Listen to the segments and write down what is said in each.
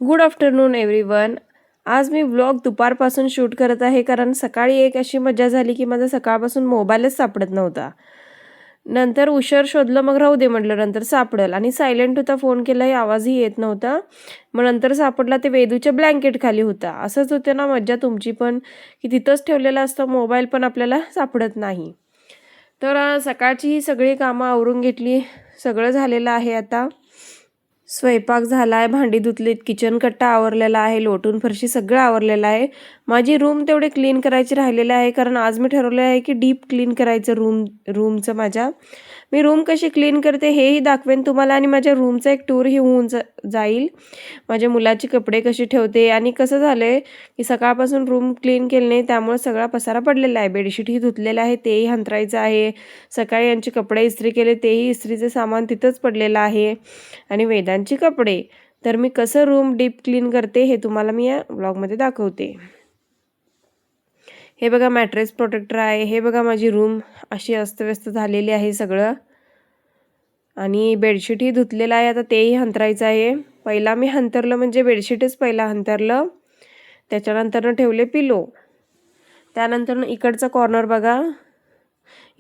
Good afternoon everyone. आज मी vlog दुपारपासून shoot करत आहे कारण सकाळी एक अशी मजा झाली की माझा सकाळपासून मोबाईलच सापडत नव्हता. नंतर उशीर शोधलं, मग राहू दे म्हटलं, नंतर सापडेल आणि सायलेंट होता, फोन केलाही आवाजही येत नव्हता. मग नंतर सापडला, ते वेदूच्या ब्लँकेट खाली होता. असंच होते ना मज्जा तुमची पण, की तिथंच ठेवलेला असतो मोबाईल पण आपल्याला सापडत नाही. तर सकाळची ही सगळी कामं आवरून घेतली, सगळं झालेलं आहे. आता स्वयंपाक झाला आहे, भांडी धुतलीत, किचन कट्टा आवरलेला आहे, लोटून फरशी सगळं आवरलेलं आहे. माझी रूम तेवढे क्लीन करायची राहिलेली आहे कारण आज मी ठरवलं आहे की डीप क्लीन करायचं रूमचं माझ्या. मी रूम कशी क्लीन करते हेही दाखवेन तुम्हाला आणि माझ्या रूमचा एक टूरही होऊन जाईल. माझ्या मुलाची कपडे कशी ठेवते आणि कसं झालं आहे की सकाळपासून रूम क्लीन केली नाही, त्यामुळे सगळा पसारा पडलेला आहे. बेडशीटही धुतलेलं आहे, तेही हंतरायचं आहे. सकाळी यांचे कपडे इस्त्री केले, तेही इस्त्रीचे सामान तिथंच पडलेलं आहे. आणि वेदांची कपडे. तर मी कसं रूम डीप क्लीन करते हे तुम्हाला मी या व्लॉगमध्ये दाखवते. हे बघा मॅट्रेस प्रोटेक्टर आहे. हे बघा माझी रूम अशी अस्तव्यस्त झालेली आहे सगळं. आणि बेडशीटही धुतलेलं आहे, आता तेही हंतरायचं आहे. पहिला मी हंतरलं म्हणजे बेडशीटच पहिला हंतरलं, त्याच्यानंतरनं ठेवले पिलो. त्यानंतर इकडचा कॉर्नर बघा,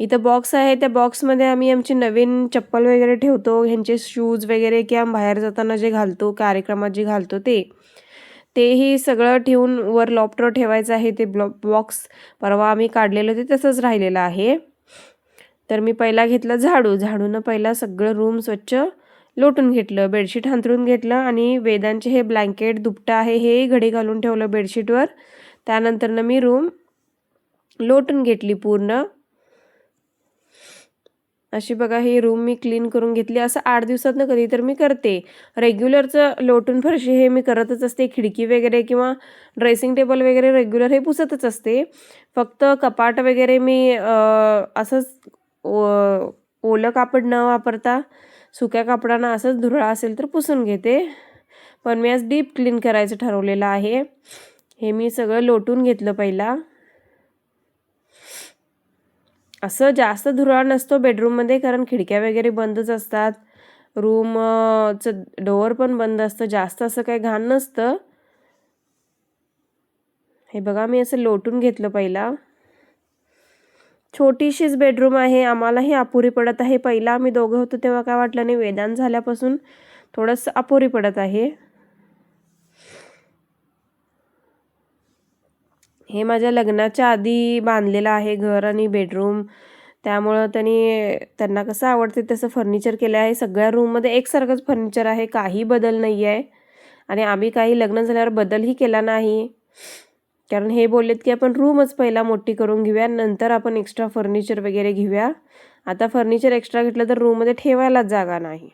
इथं बॉक्स आहे. त्या बॉक्समध्ये आम्ही आमची नवीन चप्पल वगैरे ठेवतो, ह्यांचे शूज वगैरे किंवा बाहेर जाताना जे घालतो, कार्यक्रमात जे घालतो तेही सगळं ठेवून वर लॉफ्टवर ठेवायचं आहे. ते बॉक्स परवा आम्ही काढलेलं ते तसंच राहिलेलं आहे. तर मी पहिला घेतलं झाडूनं पहिला सगळं रूम स्वच्छ लोटून घेतलं, बेडशीट हांतरून घेतलं आणि वेदांचे हे ब्लँकेट दुपटा आहे हेही घडी घालून ठेवलं बेडशीटवर. त्यानंतरनं मी रूम लोटून घेतली पूर्ण. अशी बघा ही रूम मी क्लीन करून घेतली. असं 8 दिवसातनं कधी तर मी करते. रेग्युलरचं लोटून फरशी हे मी करतच असते. खिडकी वगैरे किंवा ड्रेसिंग टेबल वगैरे रेग्युलर हे पुसतच असते. फक्त कपाट वगैरे मी असंच ओलं कापड न वापरता सुक्या कापडानं असंच धुरळा असेल तर पुसून घेते. पण मी आज डीप क्लीन करायचं ठरवलेलं आहे. हे मी सगळं लोटून घेतलं पहिला. असं जास्त धुरळा नसतो बेडरूममध्ये कारण खिडक्या वगैरे बंदच असतात. रूमचं डोअर पण बंद असतं, जास्त असं काही घाण नसतं. हे बघा मी असं लोटून घेतलं पहिला. छोटीशीच बेडरूम आहे, आम्हालाही अपुरी पडत आहे. पहिला आम्ही दोघं होतो तेव्हा काय वाटलं नाही, वेदांत झाल्यापासून थोडंसं अपुरी पडत आहे. हे माझ्या लग्नाच्या आधी बांधलेलं आहे घर आणि बेडरूम, त्यामुळं त्यांना कसं आवडते तसं फर्निचर केलं आहे. सगळ्या रूममध्ये एकसारखंच फर्निचर आहे, काही बदल नाही आहे. आणि आम्ही काही लग्न झाल्यावर बदलही केला नाही कारण हे बोललेत की आपण रूमच पहिला मोठी करून घेऊया, नंतर आपण एक्स्ट्रा फर्निचर वगैरे घेऊया. आता फर्निचर एक्स्ट्रा घेतलं तर रूममध्ये ठेवायलाच जागा नाही.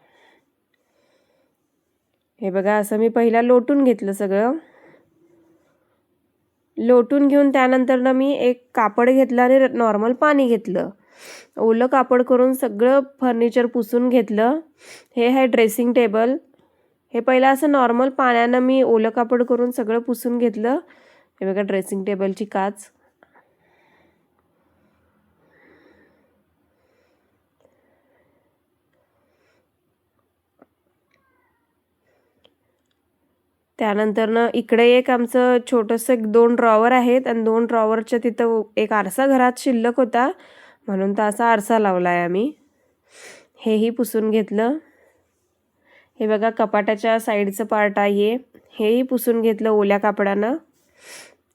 हे बघा असं मी पहिला लोटून घेतलं सगळं. लोटून घेऊन त्यानंतरनं मी एक कापड घेतलं आणि नॉर्मल पाणी घेतलं. ओलं कापड करून सगळं फर्निचर पुसून घेतलं. हे आहे ड्रेसिंग टेबल. हे पहिलं असं नॉर्मल पाण्यानं मी ओलं कापड करून सगळं पुसून घेतलं. हे बघा ड्रेसिंग टेबलची काच. त्यानंतरनं इकडे एक आमचं छोटंसं 2 ड्रॉवर आहेत आणि 2 ड्रॉवरच्या तिथं एक आरसा घरात शिल्लक होता म्हणून तर असा आरसा लावला आहे आम्ही. हेही पुसून घेतलं. हे बघा कपाटाच्या साईडचं पार्ट आहे, हेही पुसून घेतलं ओल्या कापडानं.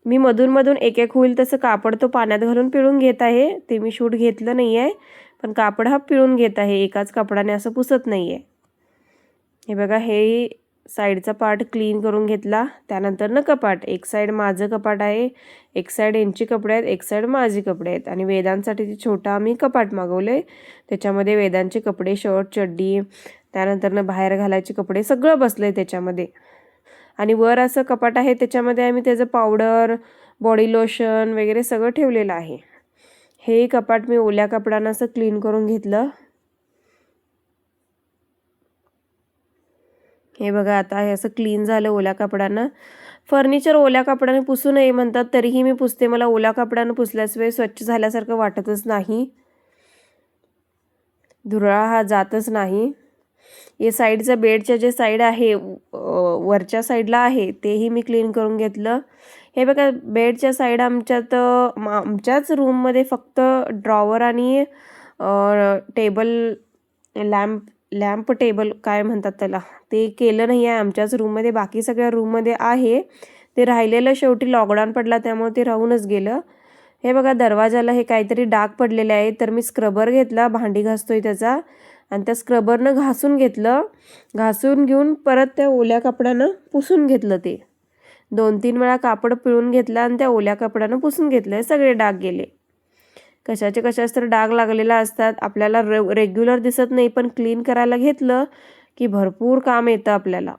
मी मधून एक होईल तसं कापड तो पाण्यात घालून पिळून घेत आहे. ते मी शूट घेतलं नाही आहे, पण कापड हा पिळून घेत आहे, एकाच कपडाने असं पुसत नाही आहे. हे बघा हेही साईडचा पार्ट क्लीन करून घेतला. त्यानंतरनं कपाट, एक साईड माझं कपाट आहे, एक साईड यांची कपडे आहेत, एक साईड माझी कपडे आहेत. आणि वेदांसाठी ते छोटं आम्ही कपाट मागवलं आहे, त्याच्यामध्ये वेदांचे कपडे, शर्ट, चड्डी, त्यानंतरनं बाहेर घालायचे कपडे सगळं बसलं आहे त्याच्यामध्ये. आणि वर असं कपाट आहे, त्याच्यामध्ये आम्ही त्याचं पावडर, बॉडी लोशन वगैरे सगळं ठेवलेलं आहे. हे कपाट मी ओल्या कपड्यानं असं क्लीन करून घेतलं. हे बघा आता हे असं क्लीन झालं ओल्या कपड्यानं. फर्निचर ओल्या कपड्याने पुसू नये म्हणतात, तरीही मी पुसते. मला ओल्या कपड्यानं पुसल्याशिवाय स्वच्छ झाल्यासारखं वाटतच नाही, धुरळा हा जातच नाही. हे साईडचं बेडच्या जे साईड आहे वरच्या साईडला आहे तेही मी क्लीन करून घेतलं. हे बघा बेडच्या साईड आमच्याच रूममध्ये फक्त ड्रॉवर आणि टेबल लॅम्प टेबल काय म्हणतात त्याला ते केलं नाही आहे आमच्याच रूममध्ये. बाकी सगळ्या रूममध्ये आहे. ते राहिलेलं शेवटी लॉकडाऊन पडला त्यामुळे ते राहूनच गेलं. हे बघा दरवाजाला हे काहीतरी डाग पडलेले आहे, तर मी स्क्रबर घेतला, भांडी घासतोय त्याचा, आणि त्या स्क्रबरनं घासून घेतलं. घासून घेऊन परत त्या ओल्या कपड्यानं पुसून घेतलं. ते 2-3 वेळा कापड पिळून घेतलं आणि त्या ओल्या कपड्यानं पुसून घेतलं. सगळे डाग गेले. कशाच तर डाग लागलेला असतात, आपल्याला रेग्युलर दिसत नाही, पण क्लीन करायला घेतलं की भरपूर काम येतं आपल्याला.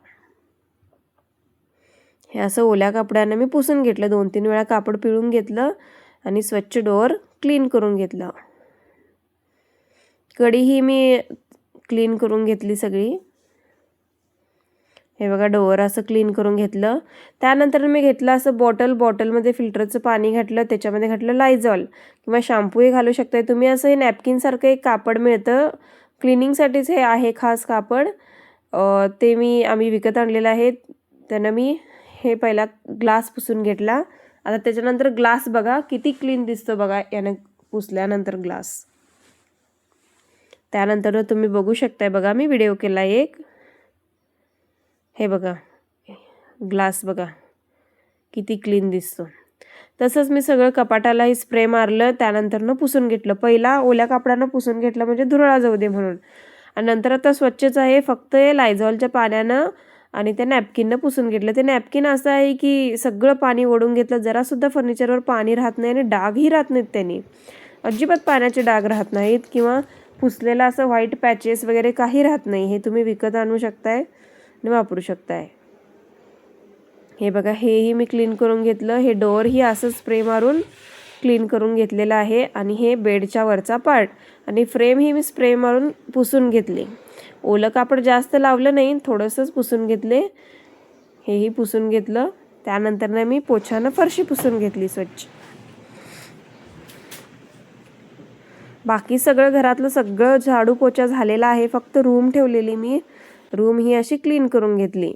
हे असं ओल्या कपड्यानं मी पुसून घेतलं. 2-3 वेळा कापड पिळून घेतलं आणि स्वच्छ डोअर क्लीन करून घेतलं. कढीही मी क्लीन करून घेतली सगळी. हे बघा डोअर असं क्लीन करून घेतलं. त्यानंतर मी घेतलं असं बॉटलमध्ये फिल्टरचं पाणी घातलं, त्याच्यामध्ये घातलं लायझॉल किंवा शॅम्पूही घालू शकताय तुम्ही. असं हे नॅपकिनसारखं एक कापड मिळतं क्लिनिंगसाठीच, हे आहे खास कापड. ते आम्ही विकत आणलेलं आहे. त्यानं मी हे पहिला ग्लास पुसून घेतला. आता त्याच्यानंतर ग्लास बघा किती क्लीन दिसतो बघा यानं पुसल्यानंतर ग्लास. त्यानंतर तुम्ही बघू शकताय बघा मी व्हिडिओ केला एक. हे बघा ग्लास बघा किती क्लीन दिसतो. तसंच मी सगळं कपाटालाही स्प्रे मारलं. त्यानंतरनं पुसून घेतलं. पहिला ओल्या कापडानं पुसून घेतलं म्हणजे धुरळा जाऊ दे म्हणून, आणि नंतर आता स्वच्छच आहे. फक्त हे लायझॉलच्या पाण्यानं आणि त्या नॅपकिननं पुसून घेतलं. ते नॅपकिन असं आहे की सगळं पाणी ओढून घेतलं, जरासुद्धा फर्निचरवर पाणी राहत नाही आणि डागही राहत नाहीत त्यांनी. अजिबात पाण्याचे डाग राहत नाहीत किंवा पुसलेलं असं व्हाईट पॅचेस वगैरे काही राहत नाही. हे तुम्ही विकत आणू शकताय आणि वापरू शकताय. हे बघा हेही मी क्लीन करून घेतलं. हे डोअरही असं स्प्रे मारून क्लीन करून घेतलेलं आहे. आणि हे बेडच्या वरचा पार्ट आणि फ्रेमही मी स्प्रे मारून पुसून घेतले. ओलं कापड जास्त लावलं नाही, थोडंसंच पुसून घेतले. हेही पुसून घेतलं. त्यानंतर मी पोछानं फरशी पुसून घेतली स्वच्छ. बाकी सगळं घरातलं सगळं झाडू पोछा झालेला आहे. फक्त रूम ठेवलेली मी. रूम ही अशी क्लीन करून घेतली.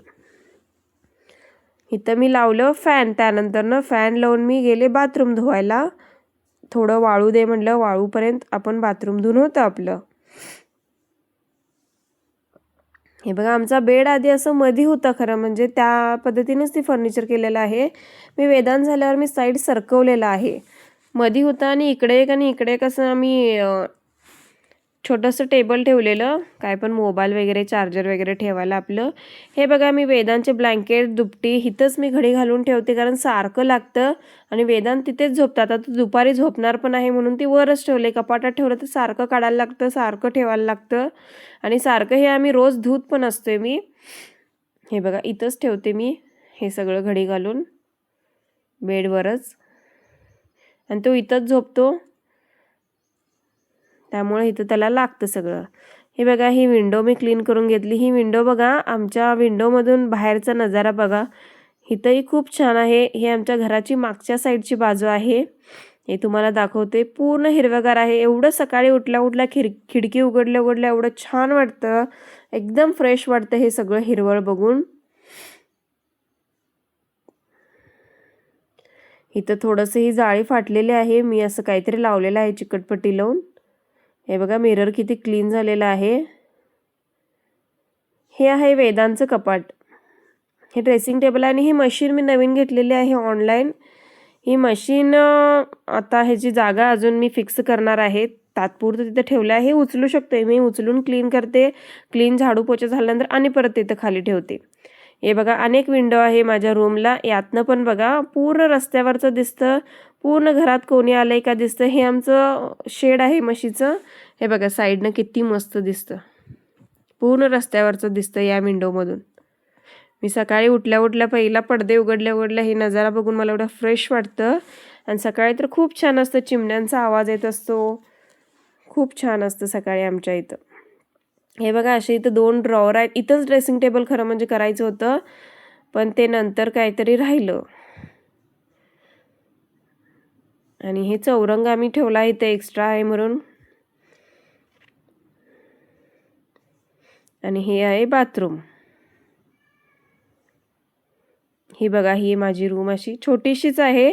इथं मी लावलं फॅन. त्यानंतरनं फॅन लावून मी गेले बाथरूम धुवायला. थोडं वाळू दे म्हटलं, वाळूपर्यंत आपण बाथरूम धुवून होतं आपलं. हे बघा आमचा बेड आधी असं मधी होता खरं म्हणजे, त्या पद्धतीनेच ते फर्निचर केलेलं आहे. मी वेदांत झाल्यावर मी साईड सरकवलेला आहे. मधी होता आणि इकडे एक आणि इकडे कसं आम्ही छोटंसं टेबल ठेवलेलं, काय पण मोबाईल वगैरे चार्जर वगैरे ठेवायला आपलं. हे बघा मी वेदांतचे ब्लँकेट दुपटी इथंच मी घडी घालून ठेवते, कारण सारखं लागतं आणि वेदांत तिथेच झोपतात. आता दुपारी झोपणार पण आहे म्हणून ती वरच ठेवले. कपाटात ठेवलं तर सारखं काढायला लागतं, सारखं ठेवायला लागतं आणि सारखं हे आम्ही रोज धूत पण असतोय मी. हे बघा इथंच ठेवते मी हे सगळं घडी घालून बेडवरच, आणि तो इथंच झोपतो त्यामुळे इथं त्याला लागतं सगळं. हे बघा ही विंडो मी क्लीन करून घेतली. ही विंडो बघा, आमच्या विंडोमधून बाहेरचा नजारा बघा. इथंही खूप छान आहे. हे आमच्या घराची मागच्या साईडची बाजू आहे. हे तुम्हाला दाखवते. पूर्ण हिरवगार आहे. एवढं सकाळी उठल्या खिडकी उघडल्या एवढं छान वाटतं, एकदम फ्रेश वाटतं हे सगळं हिरवळ बघून. इथं थोडंसं ही जाळी फाटलेली आहे, मी असं काहीतरी लावलेलं आहे चिकटपट्टी लावून. हे बघा मिरर किती क्लीन झालेलं आहे. हे आहे वेदांचं कपाट. हे ड्रेसिंग टेबल आहे आणि ही मशीन मी नवीन घेतलेली आहे ऑनलाईन. ही मशीन आता ह्याची जागा अजून मी फिक्स करणार आहे. तात्पुरतं तिथं ठेवलं आहे. उचलू शकते मी, उचलून क्लीन करते. क्लीन झाडू पोछा झाल्यानंतर आणि परत तिथं खाली ठेवते. हे बघा अनेक विंडो आहे माझ्या रूमला. यातनं पण बघा पूर्ण रस्त्यावरचं दिसतं, पूर्ण घरात कोणी आलंय का दिसतं. हे आमचं शेड आहे म्हशीचं. हे बघा साईडनं किती मस्त दिसतं, पूर्ण रस्त्यावरचं दिसतं या विंडोमधून. मी सकाळी उठल्या पहिला पडदे उघडल्या हे नजारा बघून मला एवढं फ्रेश वाटतं. आणि सकाळी तर खूप छान असतं, चिमण्यांचा आवाज येत असतो, खूप छान असतं सकाळी आमच्या इथं. हे बघा असे इथं 2 ड्रॉवर आहेत. इथंच ड्रेसिंग टेबल खरं म्हणजे करायचं होतं, पण ते नंतर काहीतरी राहिलं. आणि हे चौरंग आम्ही ठेवला इथे एक्स्ट्रा आहे म्हणून. आणि हे आहे बाथरूम. ही बघा, ही माझी रूम अशी छोटीशीच आहे.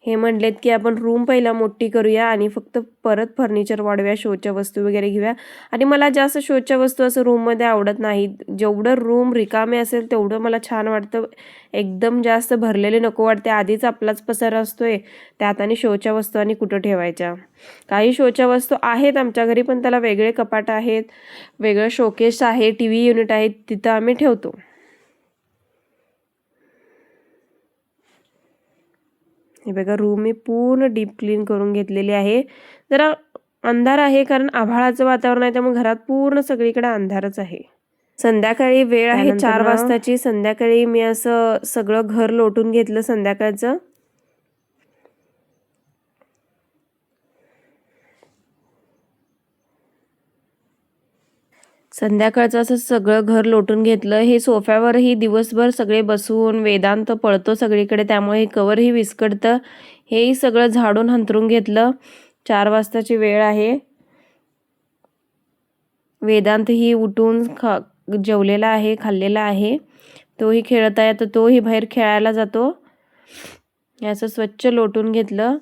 हे म्हणलेत की आपण रूम पहिला मोठी करूया आणि फक्त परत फर्निचर वाढवूया, शोच्या वस्तू वगैरे घेऊया. आणि मला जास्त शोच्या वस्तू असं रूममध्ये आवडत नाहीत. जेवढं रूम रिकामे असेल तेवढं मला छान वाटतं. एकदम जास्त भरलेले नको वाटते. आधीच आपलाच पसारा असतोय, त्यात आणि शोच्या वस्तू आणि कुठं ठेवायच्या. काही शोच्या वस्तू आहेत आमच्या घरी, पण त्याला वेगळे कपाट आहेत, वेगळं शोकेस आहे, TV युनिट आहे, तिथं आम्ही ठेवतो. हे बघा, रूम मी पूर्ण डीप क्लीन करून घेतलेली आहे. जरा अंधार आहे कारण आभाळाचं वातावरण आहे, त्यामुळे घरात पूर्ण सगळीकडे अंधारच आहे. संध्याकाळी वेळ आहे 4 वाजताची. संध्याकाळी मी असं सगळं घर लोटून घेतलं संध्याकाळचं. संध्याकाळचं असं सगळं घर लोटून घेतलं. हे सोफ्यावरही दिवसभर सगळे बसून वेदांत पळतो सगळीकडे, त्यामुळे हे कवरही विस्कटतं. हेही सगळं झाडून हंतरून घेतलं. 4 वाजताची वेळ आहे. वेदांतही उठून जेवलेला आहे, खाल्लेला आहे. तोही खेळत आहे, तर तोही बाहेर खेळायला जातो. हे असं स्वच्छ लोटून घेतलं.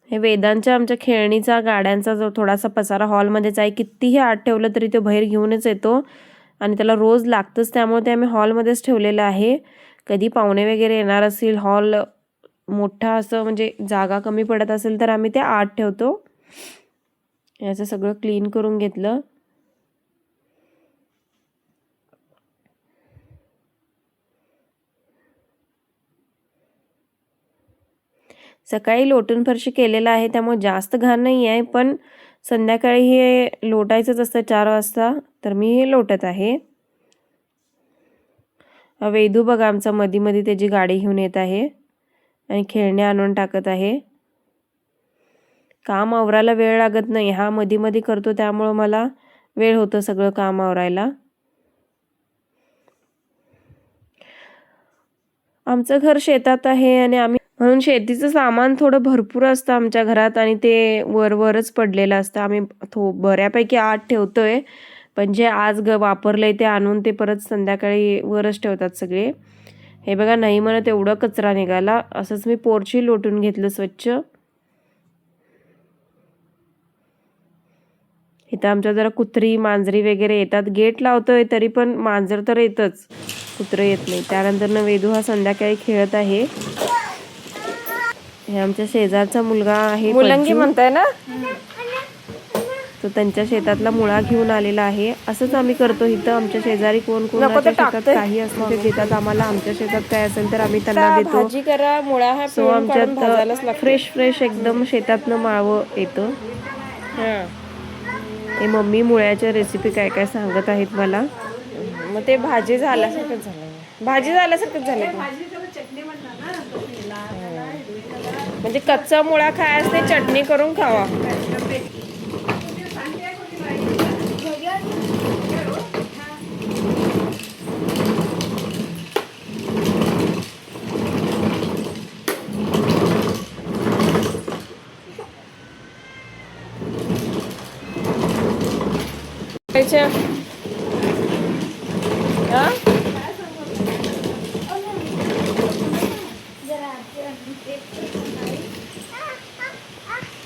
हे वेदांच्या आमच्या खेळणीचा, गाड्यांचा जो थोडासा पसारा हॉलमध्येच आहे. कितीही आत ठेवलं तरी तो बाहेर घेऊनच येतो आणि त्याला रोज लागतंच, त्यामुळे ते आम्ही हॉलमध्येच ठेवलेलं आहे. कधी पाहुणे वगैरे येणार असतील, हॉल मोठा असं म्हणजे जागा कमी पडत असेल तर आम्ही ते आत ठेवतो. याचं सगळं क्लीन करून घेतलं. सकाळी लोटून फरशी केलेलं आहे, त्यामुळे जास्त घाण नाही आहे, पण संध्याकाळी हे लोटायचंच असतं 4 वाजता, तर मी हे लोटत आहे. वेदू बघा आमचा मधी मधी त्याची गाडी घेऊन येत आहे आणि खेळणे आणून टाकत आहे. काम आवरायला वेळ लागत नाही, हा मधी मधी करतो, त्यामुळं मला वेळ होतं सगळं काम आवरायला. आमचं घर शेतात आहे आणि आम्ही म्हणून शेतीचं सामान थोडं भरपूर असतं आमच्या घरात आणि ते वरच पडलेलं असतं. आम्ही बऱ्यापैकी आत ठेवतोय, पण जे आज वापरलंय ते आणून ते परत संध्याकाळी वरच ठेवतात सगळे. हे बघा, नाही म्हणत एवढं कचरा निघाला. असंच मी पोर्चही लोटून घेतलं स्वच्छ. इथं आमच्या जरा कुत्री मांजरी वगैरे येतात. गेट लावतोय तरी पण मांजर तर येतच, कुत्रं येत नाही. त्यानंतर वेदू हा संध्याकाळी खेळत आहे. हे आमच्या शेजारचा मुलगा आहे, मुलंगी म्हणताय ना, तो त्यांच्या शेतातला मुळा घेऊन आलेला आहे. असंच आम्ही करतो इथं. आमच्या शेजारी कोण कोणाच्या शेतात काही असतं ते देतात आम्हाला. आमच्या शेतात काय असेल तर आम्ही त्यांना देतो. भाजी करा, मुळा हा सो आमच्यात फ्रेश एकदम शेतातनं माळवं येतं. हे मम्मी मुळ्याच्या रेसिपी काय काय सांगत आहेत मला. मग ते भाजी झाल्यासारखंच झालं, म्हणजे कच्चा मुळा खायच ते चटणी करून खावा.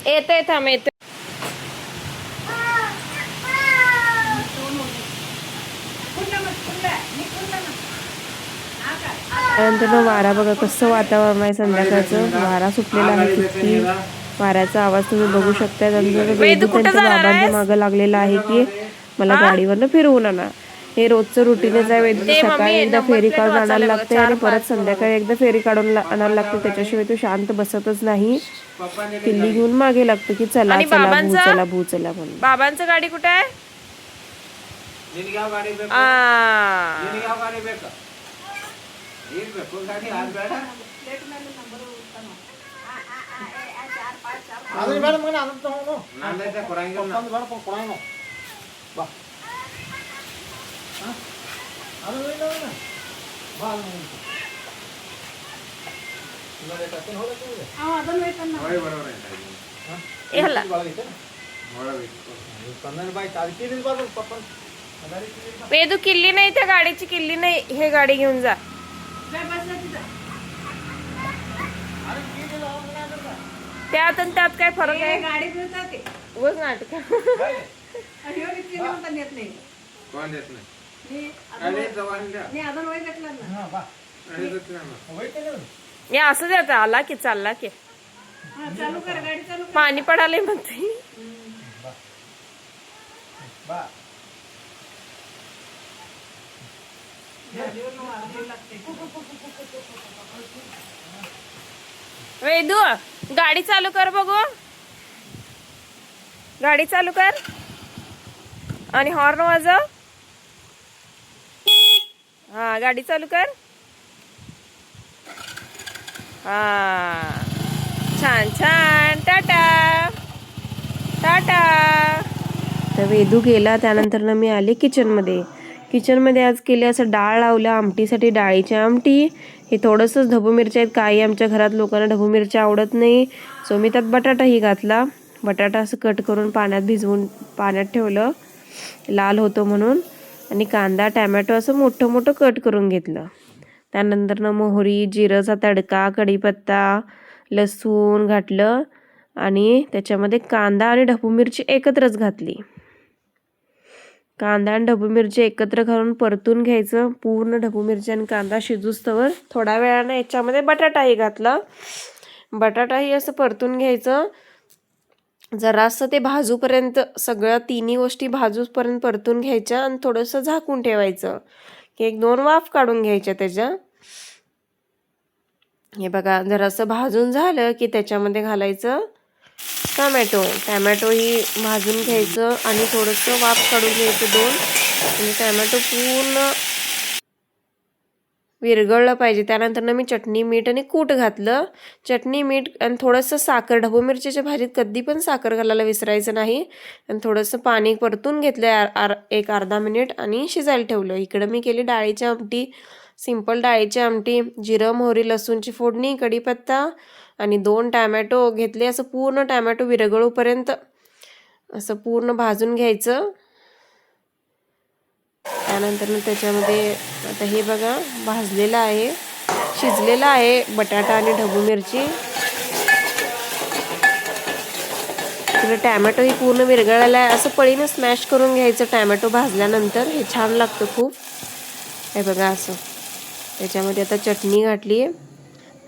येते थांब येते. त्यानंतर वारा बघा कसं वातावरण आहे संध्याकाळचं. वारा सुटलेला आहे, किती वाऱ्याचा आवाज तुम्ही बघू शकता. वेदू त्यांच्या बाबांच्या मागं लागलेला आहे की मला गाडीवरनं फिरवून आणा. हे रोजचं रुटीनच आहे. वेदू सकाळी एकदा फेरी काढून आणायला लागते आणि परत संध्याकाळी एकदा फेरी काढून आणायला लागते. त्याच्याशिवाय तो शांत बसतच नाही. किल्ली घेऊन मागे लागतो की चला चला भू चला म्हणून. बाबांचं गाडी कुठे आहे? ह्याला वेदू किल्ली नाही, त्या गाडीची किल्ली नाही, हे गाडी घेऊन जा. त्यात आणि त्यात काय फरक आहे? उगाच नाटक. या असं द्यायचं, आला की चालला की पाणी पडाले म्हणते. वेदू गाडी चालू कर बघू, गाडी चालू कर आणि हॉर्न वाजव. हा गाडी चालू कर. हा छान छान. टाटा टाटा. तर वेदू गेला, त्यानंतर ना मी आले किचनमध्ये. किचनमध्ये आज केले असं डाळ लावलं आमटीसाठी, डाळीची आमटी. हे थोडंसंच ढबू मिरच्या आहेत, काही आमच्या घरात लोकांना ढबू मिरच्या आवडत नाही, सो मी त्यात बटाटाही घातला. बटाटा असं कट करून पाण्यात भिजवून पाण्यात ठेवलं लाल होतो म्हणून. आणि कांदा टॅमॅटो असं मोठं मोठं कट करून घेतलं. त्यानंतर ना मोहरी जिरंचा तडका, कढीपत्ता, लसूण घातलं आणि त्याच्यामध्ये कांदा आणि ढबू मिरची एकत्रच घातली. कांदा आणि ढबू मिरची एकत्र घालून परतून घ्यायचं. पूर्ण ढबू मिरची आणि कांदा शिजूस्तवर थोड्या वेळानं याच्यामध्ये बटाटाही घातला. बटाटाही असं परतून घ्यायचं. जरासं ते भाजूपर्यंत, सगळ्या तिन्ही गोष्टी भाजूपर्यंत परतून घ्यायच्या आणि थोडंसं झाकून ठेवायचं की 1-2 वाफ काढून घ्यायच्या त्याच्या. हे बघा जरासं भाजून झालं की त्याच्यामध्ये घालायचं टॅमॅटो ही भाजून घ्यायचं आणि थोडंसं वाफ काढून घ्यायचं 2. म्हणजे टॅमॅटो पूर्ण विरघळलं पाहिजे. त्यानंतर मी चटणी मीठ आणि कूट घातलं. चटणी मीठ आणि थोडंसं साखर, ढबू मिरचीच्या भाजीत कधी पण साखर घालायला विसरायचं नाही. आणि थोडंसं पाणी परतून घेतलं 1-अर्धा मिनिट आणि शिजायला ठेवलं. इकडं मी केली डाळीची आमटी, सिंपल डाळीची आमटी. जिरं मोहरी लसूणची फोडणी, कढीपत्ता आणि 2 टॅमॅटो घेतले. असं पूर्ण टॅमॅटो विरघळूपर्यंत असं पूर्ण भाजून घ्यायचं. त्यानंतर त्याच्यामध्ये आता हे बघा भाजलेलं आहे, शिजलेलं आहे बटाटा आणि ढबू मिरची. इकडे टॅमॅटो ही पूर्ण विरघळलेला आहे. असं पळीनं स्मॅश करून घ्यायचं टॅमॅटो भाजल्यानंतर, हे छान लागतं खूप. हे बघा असं. त्याच्यामध्ये आता चटणी घातली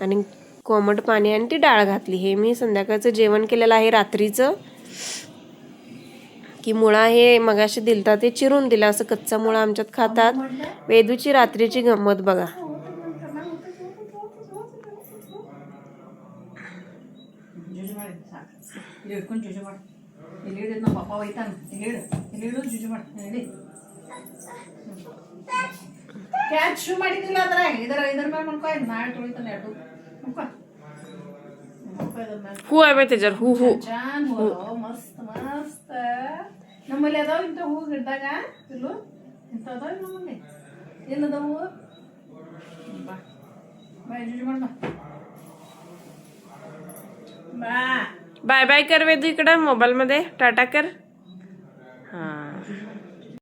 आणि कोमट पाणी आणि ती डाळ घातली. हे मी संध्याकाळचं जेवण केलेलं आहे रात्रीचं. की मुळा हे मगाशी दिलता ते चिरून दिला, असं कच्चा मुळा आमच्यात खातात. वेदूची रात्रीची गंमत बघा. ಹೂ ಆಯ್ತು ಜರ್ ಹೂ ಹೂ ಮಸ್ತ್ ಮಸ್ತ್ ನಮ್ಮಲ್ಲಿ ಅದಾವ ಇಂಥ ಹೂ ಗಿಡದಾಗ ಇಲ್ಲು ಇಂಥ ಅದಾವ ನಮ್ಮಲ್ಲಿ ಎಲ್ಲದಾವು ಬಾ ಬಾಯ್ ಜುಜು ಮಾಡ बाय बाय कर वेदू. इकडं मोबाईल मध्ये टाटा कर.